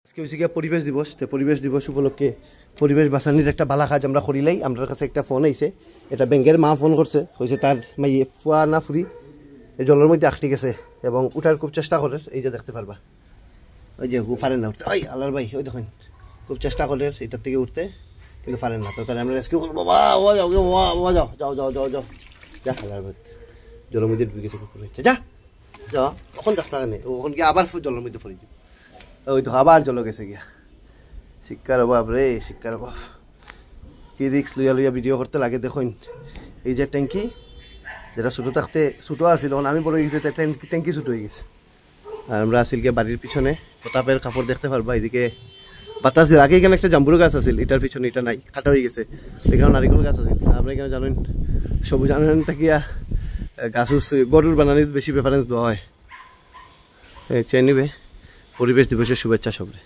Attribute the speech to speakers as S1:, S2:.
S1: আজকে হয়েছে গিয়া পরিবেশ দিবস। তো পরিবেশ দিবস উপলক্ষে পরিবেশ বাঁচানির একটা বালা কাজ আমরা করিলাই। আমার কাছে একটা ফোন আইছে, এটা ব্যাংকের মা ফোন করছে, হয়েছে তার মাইয়ে ফুয়া না ফুরি এই জলের মধ্যে আটকে গেছে এবং উঠার খুব চেষ্টা করে। এই যে দেখতে পারবা, ওই যে পারেন না উঠতে। ওই আল্লাহর ভাই, ওই দেখুন খুব চেষ্টা করে এটার থেকে উঠতে, কিন্তু পারেন না। তো তাহলে আমরা রেস্কিউ করবো। বাবা ও যাও যাও যাও যাও যাও যাও যাও যা, আল্লাহর ভাই জলের মধ্যে ঢুকে গেছে, কুকুর হচ্ছে যা যা। তখন যাস না কেন, ওখান গিয়ে আবার জলের মধ্যে পড়ে যাবে। ওই তো আবার জল গেছে গিয়া। শিক্ষার অভাব রে, শিক্ষার অভাব। কি রিক্স লইয়া লইয়া ভিডিও করতে লাগে। দেখুন এই যে ট্যাঙ্কি, যেটা ছোটো থাকতে ছোটো আসছিল, আমি বড় হয়ে গেছে, ট্যাঙ্কি ছোটো হয়ে গেছে। আর আমরা আসিল গিয়ে বাড়ির পিছনে প্রতাপের কাপড় দেখতে পারবা। এদিকে বাতাস দিয়ে আগে এখানে একটা জাম্বুর গাছ আছিল, এটার পিছনে এটা নাই, কাটা হয়ে গেছে। এখানে নারিকল গাছ আছিল। আমরা এখানে জানেন সবুজ আনন্দ থাকিয়া গাছ গরুর বানানির বেশি প্রেফারেন্স দেওয়া হয়। চেয়ে নিবে। পরিবেশ দিবসের শুভেচ্ছা সবরে।